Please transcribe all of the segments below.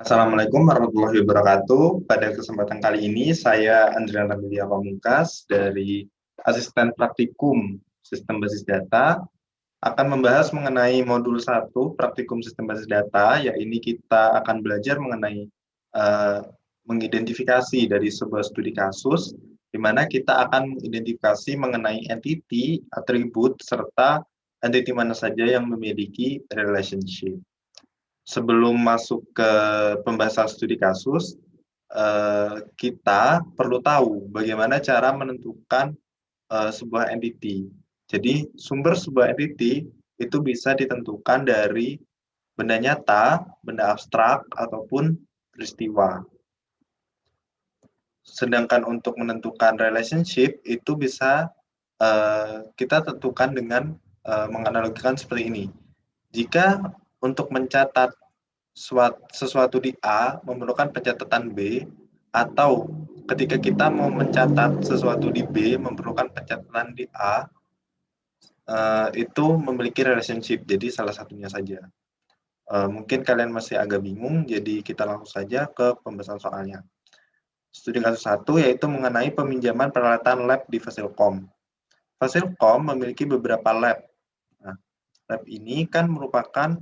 Assalamualaikum warahmatullahi wabarakatuh. Pada kesempatan kali ini, saya Andrian Ramelia Pamungkas dari Asisten Praktikum Sistem Basis Data akan membahas mengenai modul 1 Praktikum Sistem Basis Data, yaitu kita akan belajar mengenai eh, mengidentifikasi dari sebuah studi kasus, di mana kita akan mengidentifikasi mengenai entity, atribut, serta entity mana saja yang memiliki relationship. Sebelum masuk ke pembahasan studi kasus, kita perlu tahu bagaimana cara menentukan sebuah entity. Jadi, sumber sebuah entity itu bisa ditentukan dari benda nyata, benda abstrak, ataupun peristiwa. Sedangkan untuk menentukan relationship itu bisa kita tentukan dengan menganalogikan seperti ini. Jika untuk mencatat sesuatu di A memerlukan pencatatan B, atau ketika kita mau mencatat sesuatu di B memerlukan pencatatan di A, itu memiliki relationship, jadi salah satunya saja. Mungkin kalian masih agak bingung, jadi kita langsung saja ke pembahasan soalnya. Studi kasus 1 yaitu mengenai peminjaman peralatan lab di Fasilkom. Fasilkom memiliki beberapa lab. Nah, lab ini kan merupakan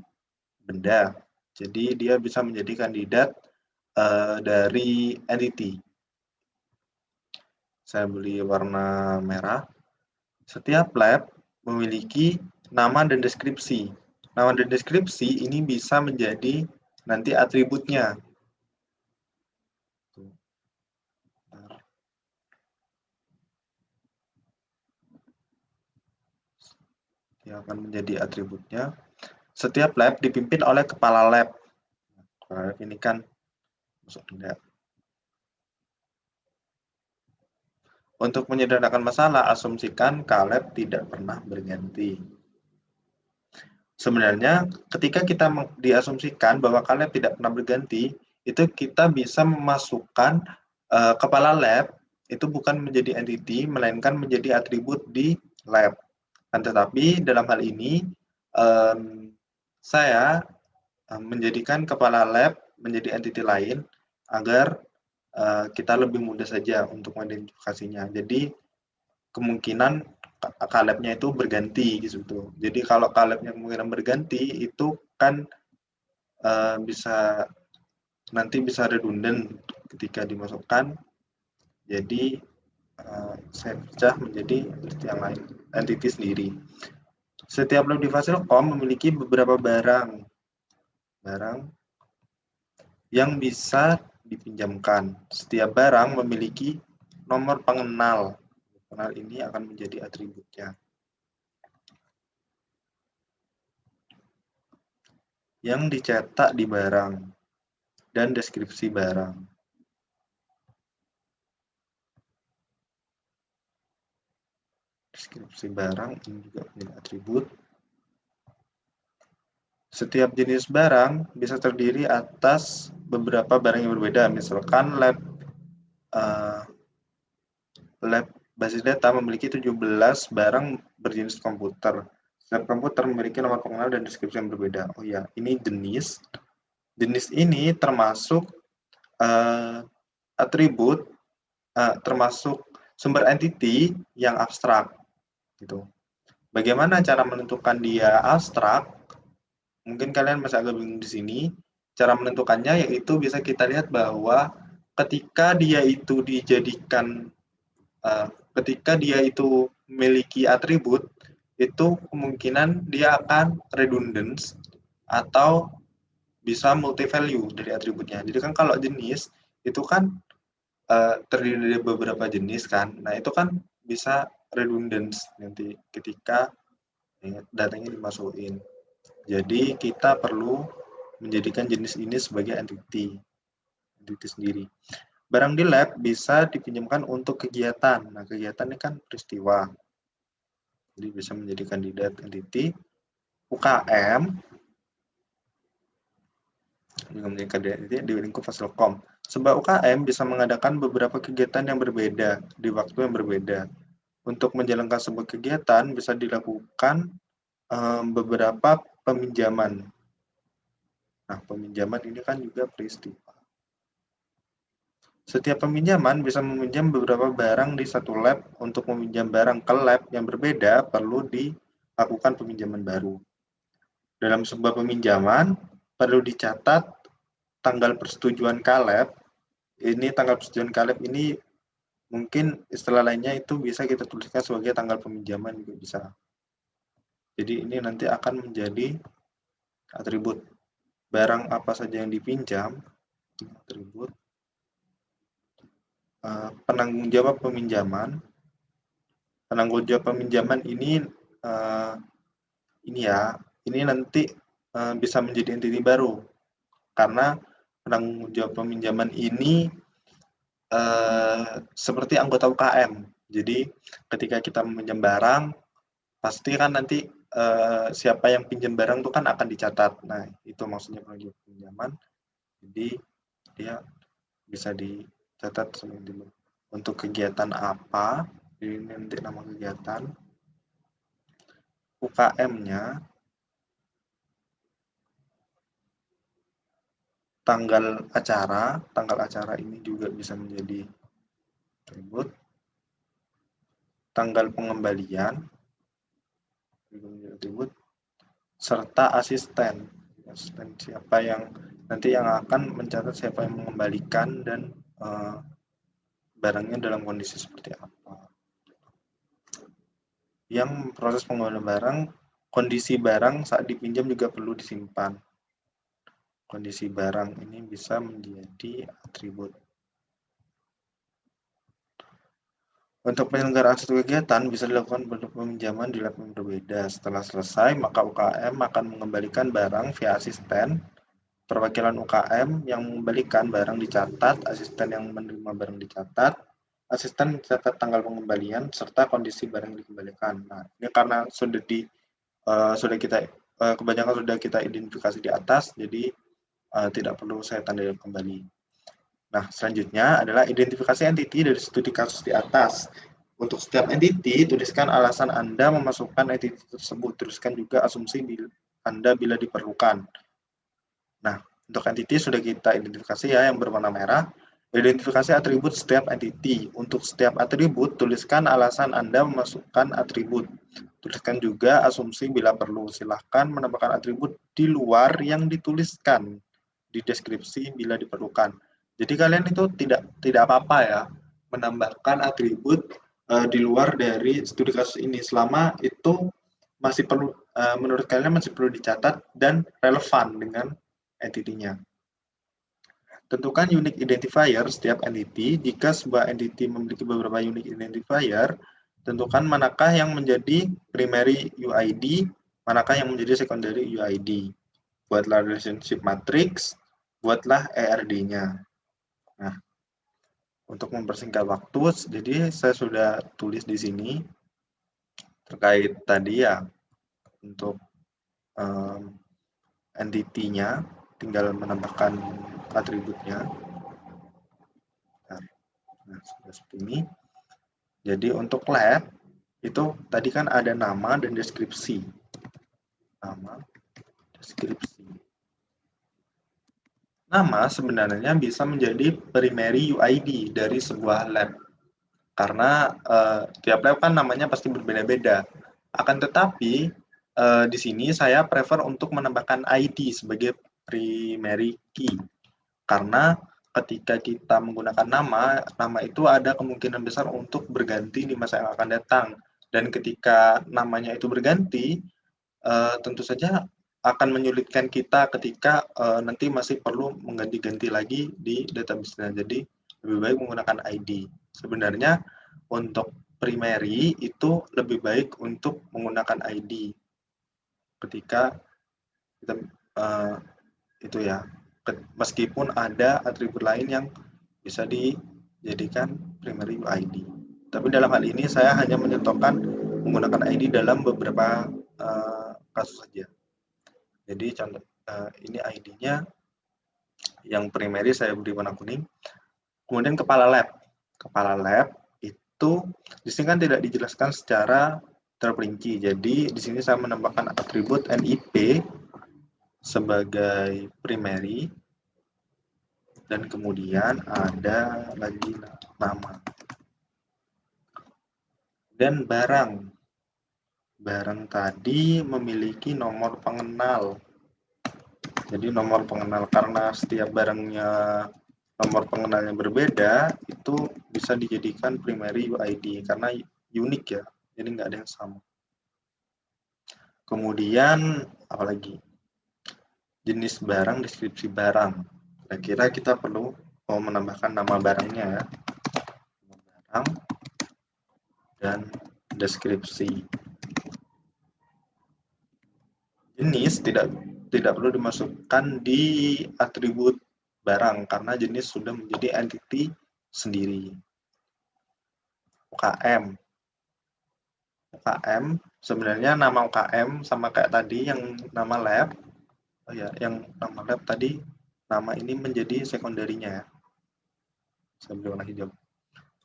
benda, jadi dia bisa menjadi kandidat dari entity. Saya beli warna merah. Setiap lab memiliki nama dan deskripsi. Nama dan deskripsi ini bisa menjadi nanti atributnya. Yang akan menjadi atributnya. Setiap lab dipimpin oleh kepala lab. Kepala lab ini kan masuk benda. Untuk menyederhanakan masalah, asumsikan K-lab tidak pernah berganti. Sebenarnya ketika kita diasumsikan bahwa K-lab tidak pernah berganti, itu kita bisa memasukkan kepala lab itu bukan menjadi entity, melainkan menjadi atribut di lab. Tetapi dalam hal ini saya menjadikan kepala lab menjadi entity lain agar kita lebih mudah saja untuk mengidentifikasinya. Jadi kemungkinan K-labnya itu berganti gitu. Jadi kalau K-labnya kemungkinan berganti itu kan bisa nanti bisa redundant ketika dimasukkan. Jadi saya pecah menjadi entity yang lain, entity sendiri. Setiap lab di Fasilkom memiliki beberapa barang yang bisa dipinjamkan. Setiap barang memiliki nomor pengenal. Pengenal ini akan menjadi atributnya. Yang dicetak di barang dan deskripsi barang. Deskripsi barang ini juga menjadi atribut. Setiap jenis barang bisa terdiri atas beberapa barang yang berbeda. Misalkan lab basis data memiliki 17 barang berjenis komputer. Setiap komputer memiliki nomor pengenal dan deskripsi yang berbeda. Oh ya, ini jenis. Jenis ini termasuk atribut, termasuk sumber entity yang abstrak. Gitu. Bagaimana cara menentukan dia abstrak? Mungkin kalian masih agak bingung di sini. Cara menentukannya yaitu bisa kita lihat bahwa ketika dia itu dijadikan ketika dia itu memiliki atribut, itu kemungkinan dia akan redundant atau bisa multi value dari atributnya. Jadi kan kalau jenis itu kan terdiri dari beberapa jenis kan. Nah, itu kan bisa redundant nanti ketika datanya dimasukin. Jadi kita perlu menjadikan jenis ini sebagai entity sendiri. Barang di lab bisa dipinjamkan untuk kegiatan. Nah, kegiatan ini kan peristiwa. Jadi bisa menjadi kandidat entity. UKM juga menjadi kandidat entity di lingkup Fasilkom. Sebab UKM bisa mengadakan beberapa kegiatan yang berbeda di waktu yang berbeda. Untuk menjalankan sebuah kegiatan bisa dilakukan beberapa peminjaman. Nah, peminjaman ini kan juga peristiwa. Setiap peminjaman bisa meminjam beberapa barang di satu lab. Untuk meminjam barang ke lab yang berbeda, perlu dilakukan peminjaman baru. Dalam sebuah peminjaman, perlu dicatat tanggal persetujuan Caleb. Ini tanggal persetujuan Caleb ini mungkin istilah lainnya itu bisa kita tuliskan sebagai tanggal peminjaman juga bisa. Jadi ini nanti akan menjadi atribut. Barang apa saja yang dipinjam, atribut. Penanggung jawab peminjaman. Penanggung jawab peminjaman ini ini nanti bisa menjadi entiti baru karena penanggung jawab peminjaman ini seperti anggota UKM. Jadi ketika kita meminjam barang, pasti kan nanti siapa yang pinjam barang itu kan akan dicatat. Nah, itu maksudnya penanggung jawab pinjaman. Jadi dia bisa dicatat untuk kegiatan apa, ini nanti nama kegiatan, UKM-nya, tanggal acara ini juga bisa menjadi atribut, tanggal pengembalian, atribut, serta asisten siapa yang nanti yang akan mencatat siapa yang mengembalikan dan barangnya dalam kondisi seperti apa. Yang proses pengembalian barang, kondisi barang saat dipinjam juga perlu disimpan. Kondisi barang ini bisa menjadi atribut. Untuk penyelenggaraan suatu kegiatan bisa dilakukan bentuk peminjaman di lab yang berbeda. Setelah selesai, maka UKM akan mengembalikan barang via asisten. Perwakilan UKM yang mengembalikan barang dicatat, asisten yang menerima barang dicatat, asisten mencatat tanggal pengembalian serta kondisi barang yang dikembalikan. Nah, ini karena kebanyakan sudah kita identifikasi di atas, jadi tidak perlu saya tanda kembali. Nah, selanjutnya adalah identifikasi entiti dari studi kasus di atas. Untuk setiap entiti, tuliskan alasan Anda memasukkan entiti tersebut. Tuliskan juga asumsi Anda bila diperlukan. Nah, untuk entiti sudah kita identifikasi ya, yang berwarna merah. Identifikasi atribut setiap entiti. Untuk setiap atribut, tuliskan alasan Anda memasukkan atribut. Tuliskan juga asumsi bila perlu. Silahkan menambahkan atribut di luar yang dituliskan di deskripsi bila diperlukan. Jadi kalian itu tidak apa-apa ya menambahkan atribut di luar dari studi kasus ini selama itu masih perlu menurut kalian masih perlu dicatat dan relevan dengan entitinya. Tentukan unique identifier setiap entity. Jika sebuah entity memiliki beberapa unique identifier, tentukan manakah yang menjadi primary UID, manakah yang menjadi secondary UID. Buatlah relationship matrix, buatlah ERD-nya. Nah, untuk mempersingkat waktu, jadi saya sudah tulis di sini terkait tadi ya untuk entity-nya, tinggal menambahkan atributnya. Nah, seperti ini. Jadi untuk lab itu tadi kan ada nama dan deskripsi. Nama, deskripsi. Nama sebenarnya bisa menjadi primary UID dari sebuah lab. Karena tiap lab kan namanya pasti berbeda-beda. Akan tetapi di sini saya prefer untuk menambahkan ID sebagai primary key. Karena ketika kita menggunakan nama itu ada kemungkinan besar untuk berganti di masa yang akan datang. Dan ketika namanya itu berganti, tentu saja akan menyulitkan kita ketika nanti masih perlu mengganti-ganti lagi di database-nya. Jadi lebih baik menggunakan ID. Sebenarnya untuk primary itu lebih baik untuk menggunakan ID ketika kita itu ya, meskipun ada atribut lain yang bisa dijadikan primary UID. Tapi dalam hal ini saya hanya menyetopkan menggunakan ID dalam beberapa kasus saja. Jadi contoh ini ID-nya yang primary saya beri warna kuning. Kemudian kepala lab. Kepala lab itu di sini kan tidak dijelaskan secara terperinci. Jadi di sini saya menambahkan atribut NIP sebagai primary, dan kemudian ada lagi nama. Dan barang tadi memiliki nomor pengenal. Jadi nomor pengenal, karena setiap barangnya nomor pengenalnya berbeda, itu bisa dijadikan primary UID karena unik ya, jadi nggak ada yang sama. Kemudian apalagi? Jenis barang, deskripsi barang. Kira-kira kita perlu mau menambahkan nama barangnya ya. Barang dan deskripsi. Jenis tidak perlu dimasukkan di atribut barang karena jenis sudah menjadi entity sendiri. UKM. UKM sebenarnya nama UKM sama kayak tadi yang nama lab. Oh ya, yang nama lab tadi, nama ini menjadi sekunderinya ya. Saya beri warna hijau.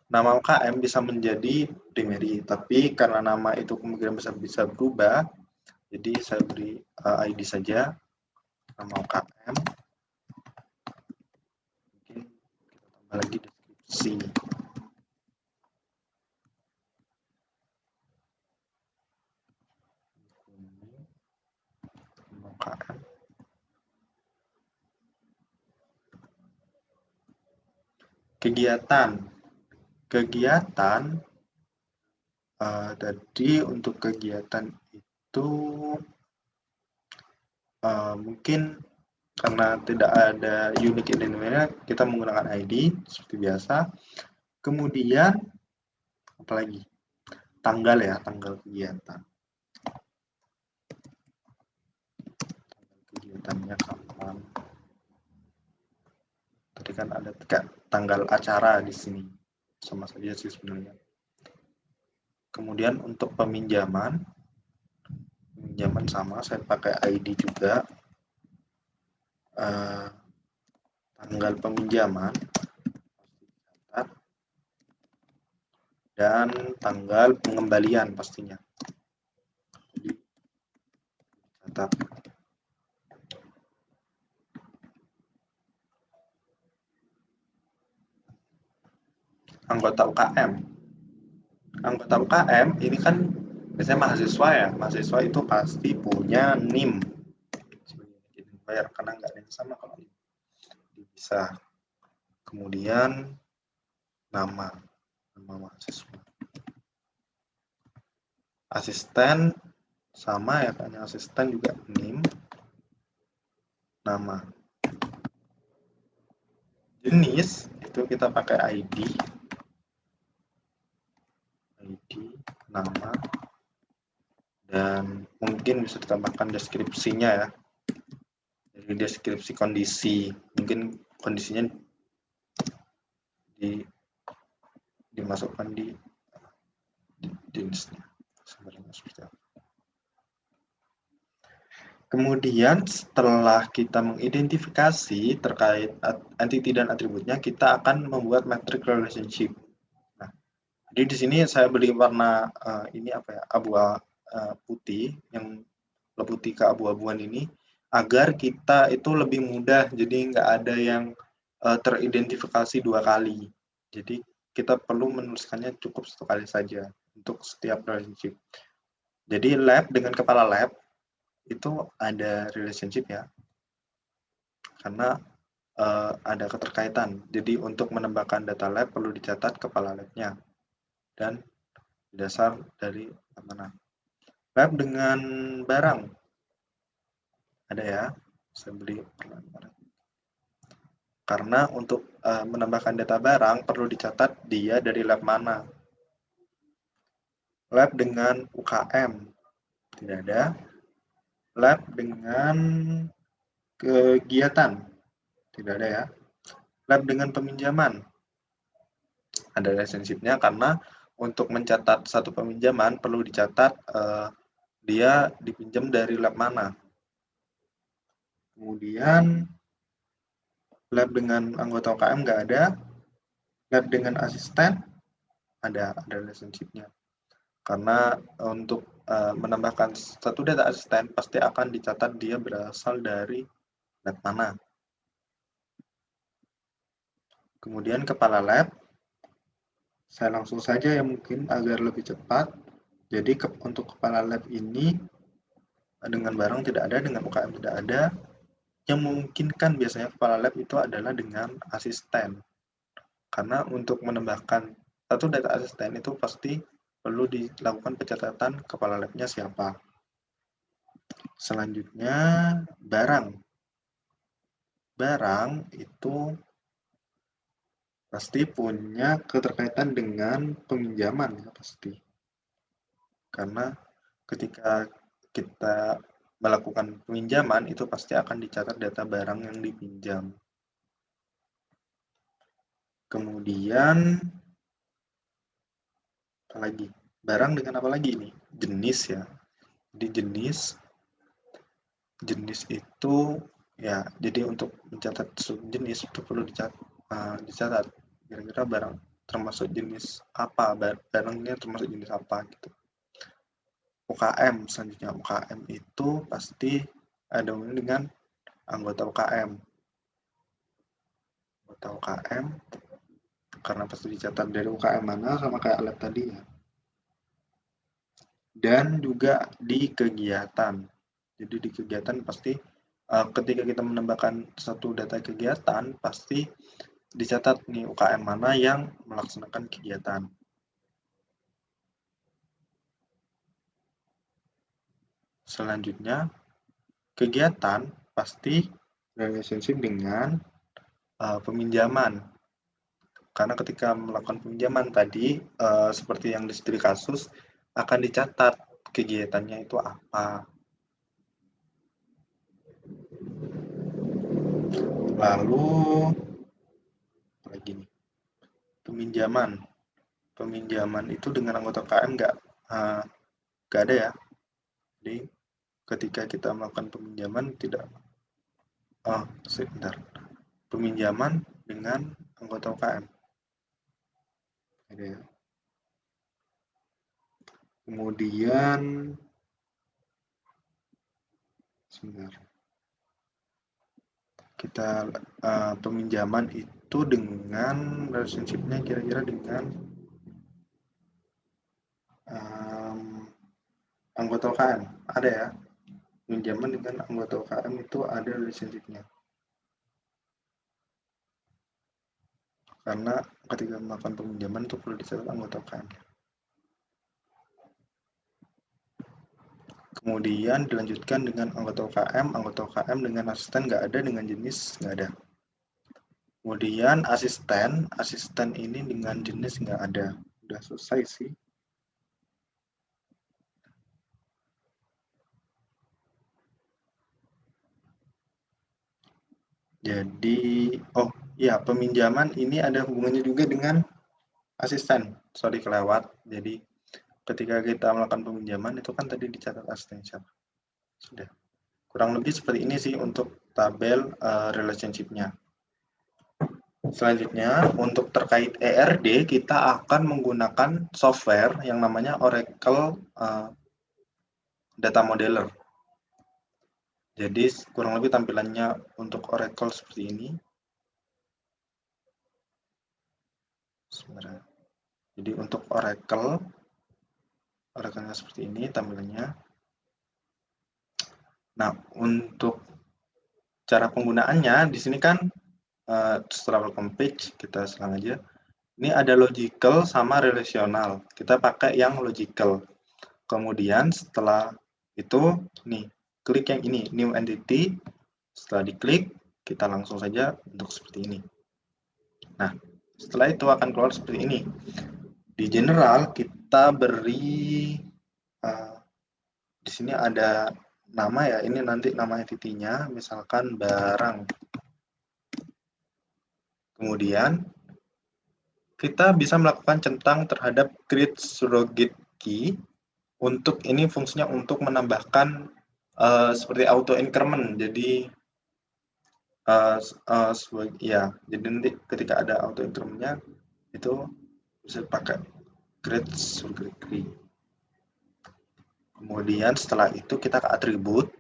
Nama UKM bisa menjadi primary, tapi karena nama itu kemungkinan bisa berubah, jadi saya beri ID saja, nama UKM. Mungkin kita tambah lagi deskripsi. UKM. Kegiatan tadi untuk kegiatan itu mungkin karena tidak ada unique identifier, kita menggunakan ID seperti biasa. Kemudian apalagi? Tanggal ya, tanggal kegiatan. Kegiatannya kapan? Tadi kan ada tanggal acara di sini, sama saja sih sebenarnya. Kemudian untuk peminjaman sama, saya pakai ID juga. Tanggal peminjaman dan tanggal pengembalian pastinya. Jadi, catat. Anggota UKM. Anggota UKM ini kan biasanya mahasiswa ya. Mahasiswa itu pasti punya NIM. Bayar karena nggak ada yang sama kalau NIM. Bisa. Kemudian nama mahasiswa. Asisten sama ya, kan asisten juga NIM. Nama. Jenis itu kita pakai ID, nama, dan mungkin bisa ditambahkan deskripsinya ya. Jadi deskripsi kondisi, mungkin kondisinya dimasukkan di jenisnya. Sebenarnya seperti apa. Kemudian setelah kita mengidentifikasi terkait entity dan atributnya, kita akan membuat matrix relationship. Nah, jadi di sini saya beri warna ini apa ya, abu putih, yang putih keabu-abuan ini, agar kita itu lebih mudah, jadi nggak ada yang teridentifikasi dua kali. Jadi kita perlu menuliskannya cukup satu kali saja untuk setiap relationship. Jadi lab dengan kepala lab itu ada relationship ya, karena ada keterkaitan. Jadi untuk menambahkan data lab perlu dicatat kepala labnya dan dasar dari mana. Lab dengan barang ada ya, saya beri barang. Karena untuk menambahkan data barang perlu dicatat dia dari lab mana. Lab dengan UKM tidak ada. Lab dengan kegiatan tidak ada ya. Lab dengan peminjaman ada relationship-nya, karena untuk mencatat satu peminjaman perlu dicatat dia dipinjam dari lab mana. Kemudian lab dengan anggota UKM nggak ada. Lab dengan asisten ada relationship-nya. Karena untuk menambahkan satu data asisten pasti akan dicatat dia berasal dari lab mana. Kemudian kepala lab, saya langsung saja ya mungkin agar lebih cepat. Jadi untuk kepala lab ini dengan barang tidak ada, dengan UKM tidak ada. Yang memungkinkan biasanya kepala lab itu adalah dengan asisten. Karena untuk menambahkan satu data asisten itu pasti perlu dilakukan pencatatan kepala labnya siapa. Selanjutnya, barang. Barang itu pasti punya keterkaitan dengan peminjaman, ya pasti. Karena ketika kita melakukan peminjaman, itu pasti akan dicatat data barang yang dipinjam. Kemudian, apa lagi? Barang dengan apa lagi ini? Jenis ya. Jadi jenis itu ya, jadi untuk mencatat jenis itu perlu dicatat kira-kira barang termasuk jenis apa, barangnya termasuk jenis apa gitu. UKM selanjutnya, UKM itu pasti ada hubungannya dengan anggota UKM. Anggota UKM karena pasti dicatat dari UKM mana sama kayak alat tadi ya. Dan juga di kegiatan. Jadi di kegiatan pasti ketika kita menambahkan satu data kegiatan pasti dicatat nih UKM mana yang melaksanakan kegiatan. Selanjutnya, kegiatan pasti relationship dengan peminjaman. Karena ketika melakukan peminjaman tadi, seperti yang di studi kasus, akan dicatat kegiatannya itu apa. Lalu, apa lagi nih? Peminjaman. Peminjaman itu dengan anggota KM nggak ada ya. Jadi, ketika kita melakukan peminjaman tidak, sebentar. Peminjaman dengan anggota UKM. Ada ya. Kemudian, sebentar. Kita peminjaman itu dengan relationship-nya kira-kira dengan anggota UKM. Ada ya. Pinjaman dengan anggota UKM itu ada relationship-nya. Karena ketika melakukan peminjaman itu perlu dicatat anggota UKM. Kemudian dilanjutkan dengan anggota UKM dengan asisten nggak ada, dengan jenis nggak ada. Kemudian asisten ini dengan jenis nggak ada. Udah selesai sih. Jadi, oh ya, peminjaman ini ada hubungannya juga dengan asisten. Sorry kelewat. Jadi, ketika kita melakukan peminjaman itu kan tadi dicatat asisten siapa. Sudah. Kurang lebih seperti ini sih untuk tabel relationship-nya. Selanjutnya, untuk terkait ERD, kita akan menggunakan software yang namanya Oracle Data Modeler. Jadi, kurang lebih tampilannya untuk Oracle seperti ini. Sebenarnya. Jadi, untuk Oracle-nya seperti ini tampilannya. Nah, untuk cara penggunaannya, di sini kan setelah welcome page, kita selang aja. Ini ada logical sama relational. Kita pakai yang logical. Kemudian setelah itu, nih, klik yang ini, new entity. Setelah diklik, kita langsung saja untuk seperti ini. Nah, setelah itu akan keluar seperti ini. Di general, kita beri, di sini ada nama ya, ini nanti nama entity-nya, misalkan barang. Kemudian, kita bisa melakukan centang terhadap create surrogate key. Untuk ini fungsinya untuk menambahkan seperti auto increment. Jadi ya, jadi nanti ketika ada auto increment-nya itu bisa pakai create surrogate key. Kemudian setelah itu kita ke atribut.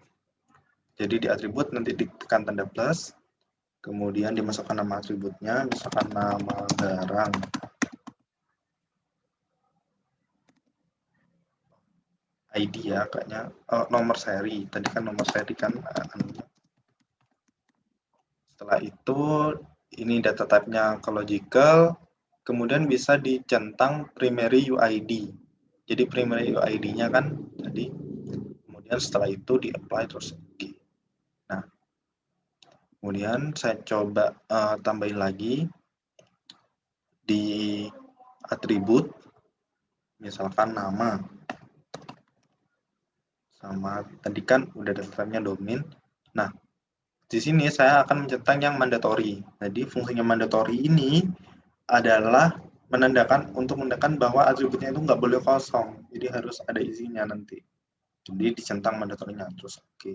Jadi di atribut nanti ditekan tanda plus, kemudian dimasukkan nama atributnya, misalkan nama barang. ID ya kayaknya, nomor seri. Tadi kan nomor seri kan. Setelah itu ini data type-nya ke logical, kemudian bisa dicentang primary UID. Jadi primary UID-nya kan tadi, kemudian setelah itu di apply terus oke. Nah, kemudian saya coba tambahin lagi di atribut, misalkan nama. Sama tadi kan udah data type-nya domain. Nah, di sini saya akan mencentang yang mandatory. Jadi fungsinya mandatory ini adalah untuk menandakan bahwa atributnya itu nggak boleh kosong. Jadi harus ada isinya nanti. Jadi dicentang mandatorinya terus oke.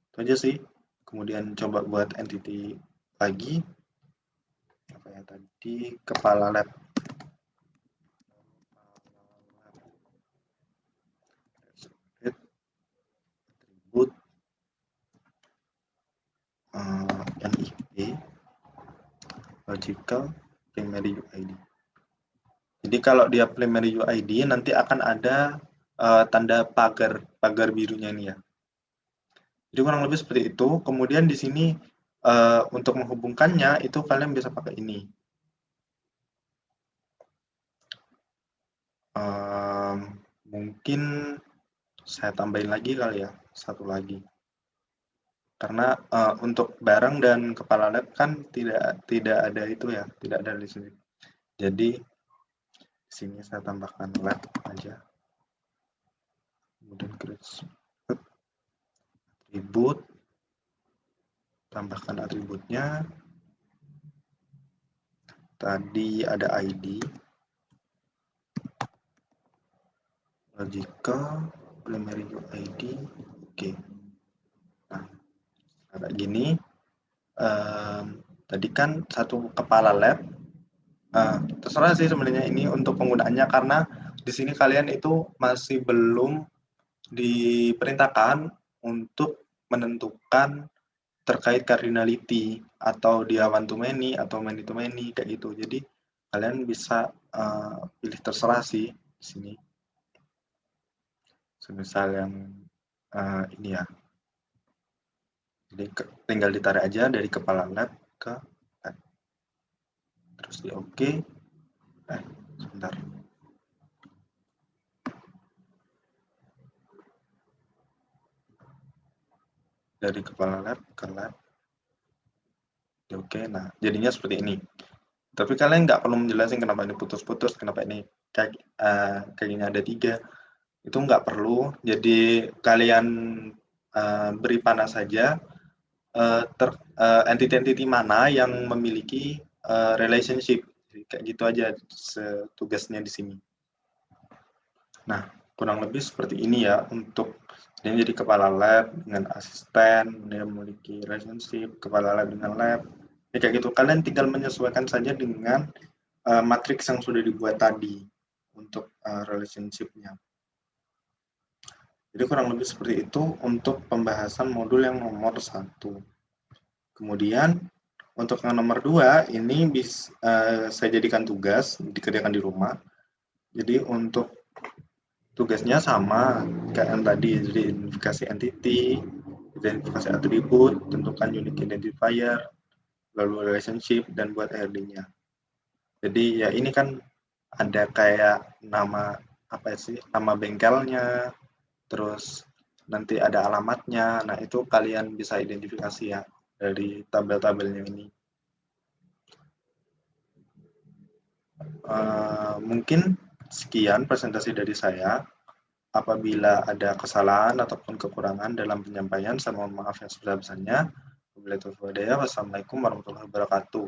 Itu aja sih. Kemudian coba buat entity lagi. Apa ya tadi, kepala lab. Atribut NIP logical primary UID. Jadi kalau dia primary UID nanti akan ada tanda pagar birunya ini ya. Jadi kurang lebih seperti itu. Kemudian di sini untuk menghubungkannya itu kalian bisa pakai ini. Mungkin saya tambahin lagi kali ya, satu lagi. Karena untuk barang dan kepala lab kan tidak ada itu ya, tidak ada di sini. Jadi di sini saya tambahkan lab aja. Kemudian create atribut, tambahkan atributnya. Tadi ada ID, logical, primary UID, oke. Nah, kayak gini. Tadi kan satu kepala lab. Terserah sih sebenarnya ini untuk penggunaannya karena di sini kalian itu masih belum diperintahkan untuk menentukan terkait cardinality atau dia one to many atau many to many kayak gitu. Jadi kalian bisa pilih terserah sih di sini. Semisal yang ini ya. Jadi tinggal ditarik aja dari kepala lab ke lab. Terus di OK. Sebentar. Dari kepala lab ke lab. Oke, nah jadinya seperti ini. Tapi kalian nggak perlu menjelaskan kenapa ini putus-putus, kenapa ini kakinya ada 3. Itu nggak perlu. Jadi kalian beri panah saja entity-entity mana yang memiliki relationship. Jadi, kayak gitu aja tugasnya di sini. Nah, kurang lebih seperti ini ya untuk dia jadi kepala lab dengan asisten, dia memiliki relationship, kepala lab dengan lab. Ya, kayak gitu, kalian tinggal menyesuaikan saja dengan matriks yang sudah dibuat tadi untuk relationship-nya. Jadi kurang lebih seperti itu untuk pembahasan modul yang nomor 1. Kemudian untuk yang nomor 2 ini saya jadikan tugas dikerjakan di rumah. Jadi untuk tugasnya sama kayak yang tadi, jadi identifikasi entity, identifikasi atribut, tentukan unique identifier, lalu relationship, dan buat ARD-nya. Jadi ya ini kan ada kayak nama apa sih, nama bengkelnya, terus nanti ada alamatnya. Nah itu kalian bisa identifikasi ya dari tabel-tabelnya ini. Mungkin sekian presentasi dari saya. Apabila ada kesalahan ataupun kekurangan dalam penyampaian, saya mohon maaf yang sebesar-besarnya. Wassalamualaikum warahmatullahi wabarakatuh.